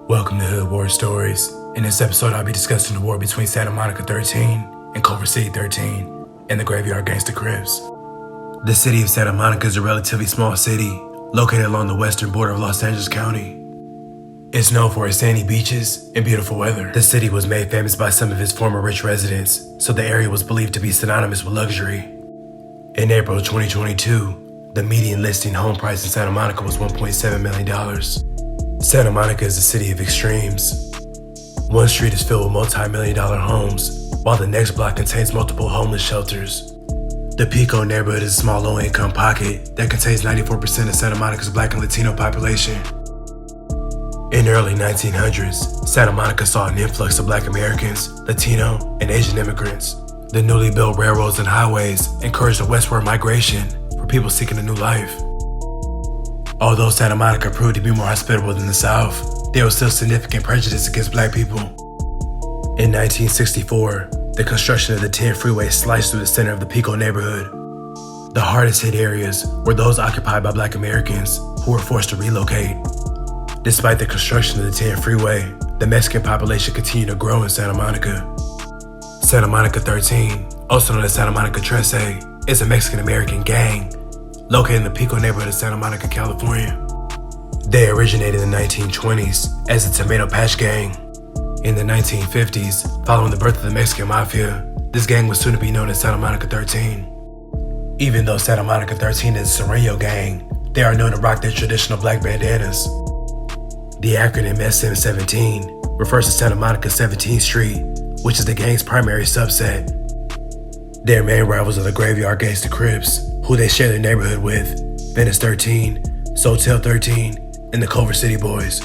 Welcome to Hood War Stories. In this episode, I'll be discussing the war between Santa Monica 13 and Culver City 13 and the graveyard gangster Crips. The city of Santa Monica is a relatively small city located along the western border of Los Angeles County. It's known for its sandy beaches and beautiful weather. The city was made famous by some of its former rich residents, so the area was believed to be synonymous with luxury. In April 2022, the median listing home price in Santa Monica was $1.7 million. Santa Monica is a city of extremes. One street is filled with multi-million-dollar homes, while the next block contains multiple homeless shelters. The Pico Neighborhood is a small low-income pocket that contains 94% of Santa Monica's Black and Latino population. In the early 1900s, Santa Monica saw an influx of Black Americans, Latino, and Asian immigrants. The newly built railroads and highways encouraged a westward migration for people seeking a new life. Although Santa Monica proved to be more hospitable than the South, there was still significant prejudice against Black people. In 1964, the construction of the 10 freeway sliced through the center of the Pico neighborhood. The hardest hit areas were those occupied by Black Americans who were forced to relocate. Despite the construction of the 10 freeway, the Mexican population continued to grow in Santa Monica. Santa Monica 13, also known as Santa Monica Trece, is a Mexican-American gang located in the Pico neighborhood of Santa Monica, California. They originated in the 1920s as a Tomato Patch Gang. In the 1950s, following the birth of the Mexican Mafia, this gang was soon to be known as Santa Monica 13. Even though Santa Monica 13 is a Sereno gang, they are known to rock their traditional black bandanas. The acronym SM17 refers to Santa Monica 17th Street, which is the gang's primary subset. Their main rivals are the graveyard gangster Crips, who they share their neighborhood with, Venice 13, Sotel 13, and the Culver City Boys.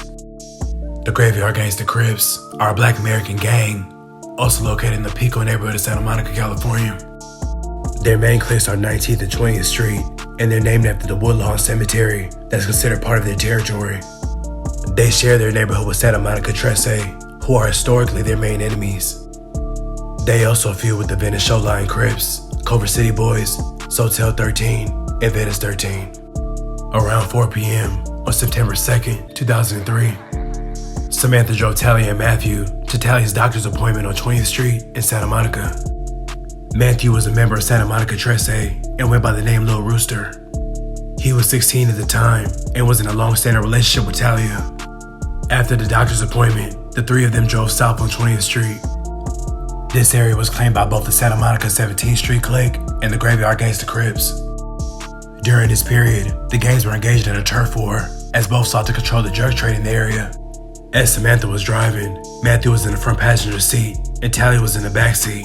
The graveyard gangster Crips are a Black American gang, also located in the Pico neighborhood of Santa Monica, California. Their main cliques are 19th and 20th Street, and they're named after the Woodlawn Cemetery that's considered part of their territory. They share their neighborhood with Santa Monica Trece, who are historically their main enemies. They also feud with the Venice Showline Crips, Culver City Boys, Sotel 13, and Venice 13. Around 4 p.m. on September 2nd, 2003, Samantha drove Talia and Matthew to Talia's doctor's appointment on 20th Street in Santa Monica. Matthew was a member of Santa Monica Trece and went by the name Lil Rooster. He was 16 at the time and was in a long-standing relationship with Talia. After the doctor's appointment, the three of them drove south on 20th Street. This area was claimed by both the Santa Monica 17th Street clique and the graveyard gangster Crips. During this period, the gangs were engaged in a turf war as both sought to control the drug trade in the area. As Samantha was driving, Matthew was in the front passenger seat and Talia was in the back seat.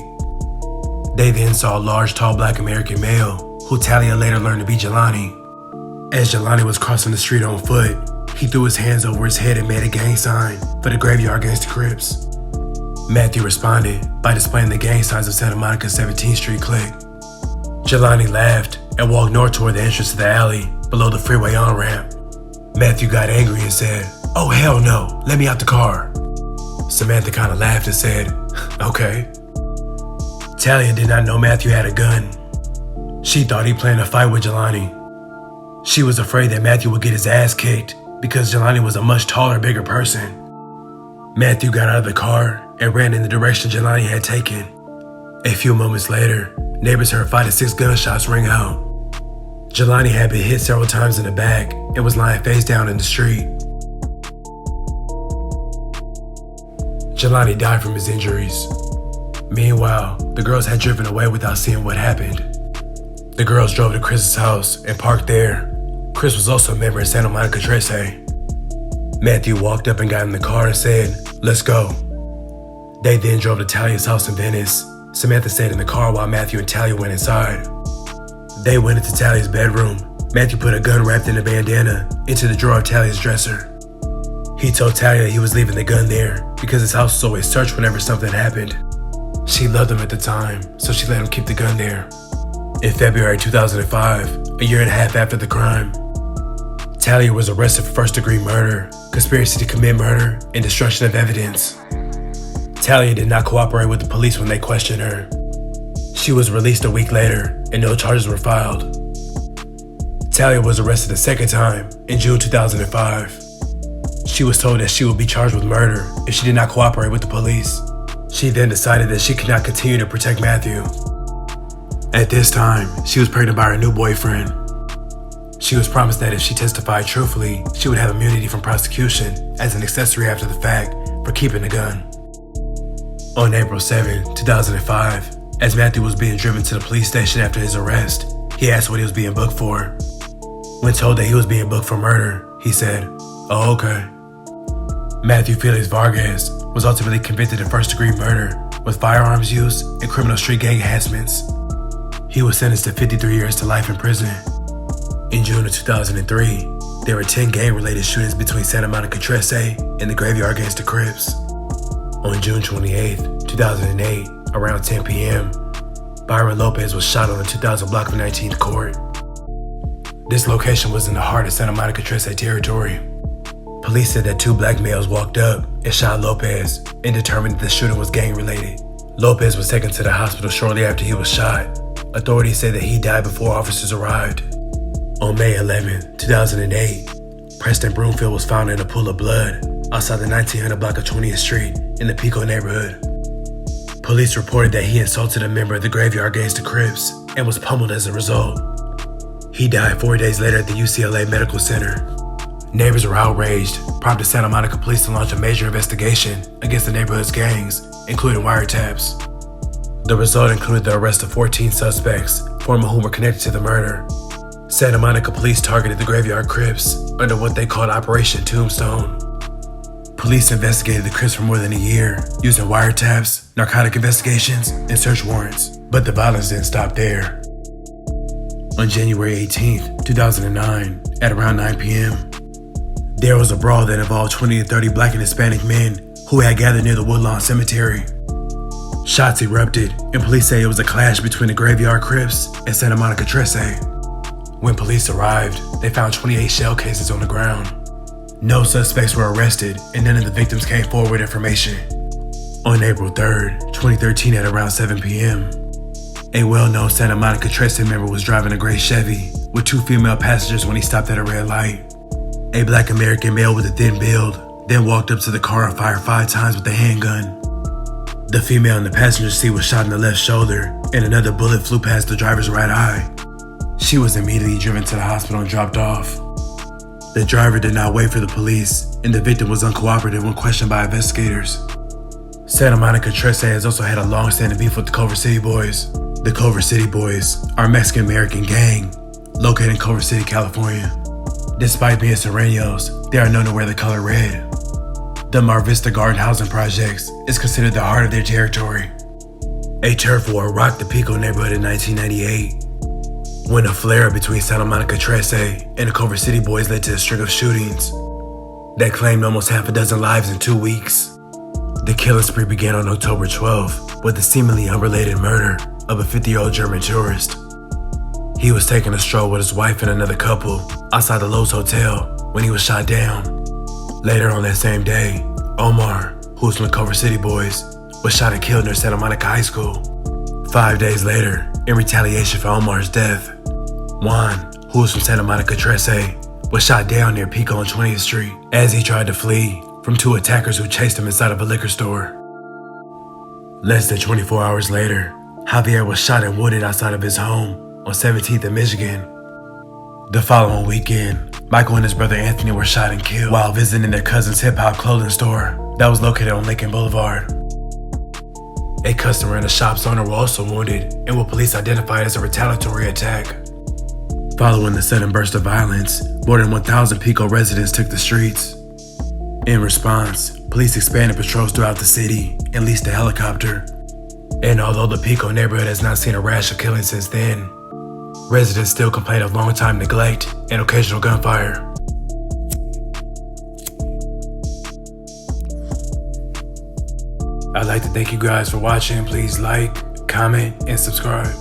They then saw a large, tall Black American male, who Talia later learned to be Jelani. As Jelani was crossing the street on foot, he threw his hands over his head and made a gang sign for the graveyard gangster Crips. Matthew responded by displaying the gang signs of Santa Monica 17th Street clique. Jelani laughed and walked north toward the entrance to the alley below the freeway on-ramp. Matthew got angry and said, "Oh hell no, let me out the car." Samantha kind of laughed and said, "Okay." Talia did not know Matthew had a gun. She thought he planned a fight with Jelani. She was afraid that Matthew would get his ass kicked because Jelani was a much taller, bigger person. Matthew got out of the car and ran in the direction Jelani had taken. A few moments later, neighbors heard 5 to 6 gunshots ring out. Jelani had been hit several times in the back and was lying face down in the street. Jelani died from his injuries. Meanwhile, the girls had driven away without seeing what happened. The girls drove to Chris's house and parked there. Chris was also a member of Santa Monica Trece. Matthew walked up and got in the car and said, "Let's go." They then drove to Talia's house in Venice. Samantha stayed in the car while Matthew and Talia went inside. They went into Talia's bedroom. Matthew put a gun wrapped in a bandana into the drawer of Talia's dresser. He told Talia he was leaving the gun there because his house was always searched whenever something happened. She loved him at the time, so she let him keep the gun there. In February 2005, a year and a half after the crime, Talia was arrested for first-degree murder, conspiracy to commit murder, and destruction of evidence. Talia did not cooperate with the police when they questioned her. She was released a week later, and no charges were filed. Talia was arrested a second time in June 2005. She was told that she would be charged with murder if she did not cooperate with the police. She then decided that she could not continue to protect Matthew. At this time, she was pregnant by her new boyfriend. She was promised that if she testified truthfully, she would have immunity from prosecution as an accessory after the fact for keeping the gun. On April 7, 2005, as Matthew was being driven to the police station after his arrest, he asked what he was being booked for. When told that he was being booked for murder, he said, "Oh, okay." Matthew Felix Vargas was ultimately convicted of first-degree murder with firearms use and criminal street gang enhancements. He was sentenced to 53 years to life in prison. In June of 2003, there were 10 gang-related shootings between Santa Monica Trece and the Graveyard Against the Crips. On June 28, 2008, around 10 p.m., Byron Lopez was shot on the 2000 block of 19th Court. This location was in the heart of Santa Monica Trece territory. Police said that 2 black males walked up and shot Lopez and determined that the shooting was gang-related. Lopez was taken to the hospital shortly after he was shot. Authorities say that he died before officers arrived. On May 11, 2008, Preston Broomfield was found in a pool of blood outside the 1900 block of 20th Street in the Pico neighborhood. Police reported that he insulted a member of the Graveyard Against the Crips and was pummeled as a result. He died 4 days later at the UCLA Medical Center. Neighbors were outraged, prompted Santa Monica police to launch a major investigation against the neighborhood's gangs, including wiretaps. The result included the arrest of 14 suspects, 4 of whom were connected to the murder. Santa Monica police targeted the Graveyard Crips under what they called Operation Tombstone. Police investigated the Crips for more than a year, using wiretaps, narcotic investigations, and search warrants, but the violence didn't stop there. On January 18, 2009, at around 9 p.m., there was a brawl that involved 20 to 30 black and Hispanic men who had gathered near the Woodlawn Cemetery. Shots erupted, and police say it was a clash between the Graveyard Crips and Santa Monica Trece. When police arrived, they found 28 shell casings on the ground. No suspects were arrested, and none of the victims came forward with information. On April 3, 2013 at around 7 p.m., a well-known Santa Monica Trece member was driving a gray Chevy with 2 female passengers when he stopped at a red light. A black American male with a thin build then walked up to the car and fired 5 times with a handgun. The female in the passenger seat was shot in the left shoulder, and another bullet flew past the driver's right eye. She was immediately driven to the hospital and dropped off. The driver did not wait for the police, and the victim was uncooperative when questioned by investigators. Santa Monica Trece has also had a long-standing beef with the Culver City Boys. The Culver City Boys are a Mexican-American gang located in Culver City, California. Despite being Serranos, they are known to wear the color red. The Mar Vista Garden Housing Projects is considered the heart of their territory. A turf war rocked the Pico neighborhood in 1998, when a flare between Santa Monica Trece and the Culver City Boys led to a string of shootings that claimed almost half a dozen lives in 2 weeks. The killing spree began on October 12th with the seemingly unrelated murder of a 50-year-old German tourist. He was taking a stroll with his wife and another couple outside the Lowe's Hotel when he was shot down. Later on that same day, Omar, who was from the Culver City Boys, was shot and killed near Santa Monica High School. 5 days later, in retaliation for Omar's death, Juan, who was from Santa Monica Trece, was shot down near Pico and 20th Street as he tried to flee from 2 attackers who chased him inside of a liquor store. Less than 24 hours later, Javier was shot and wounded outside of his home on 17th and Michigan. The following weekend, Michael and his brother Anthony were shot and killed while visiting their cousin's hip-hop clothing store that was located on Lincoln Boulevard. A customer and a shop's owner were also wounded in what police identified as a retaliatory attack. Following the sudden burst of violence, more than 1,000 Pico residents took the streets. In response, police expanded patrols throughout the city and leased a helicopter. And although the Pico neighborhood has not seen a rash of killings since then, residents still complain of long-time neglect and occasional gunfire. I'd like to thank you guys for watching. Please like, comment, and subscribe.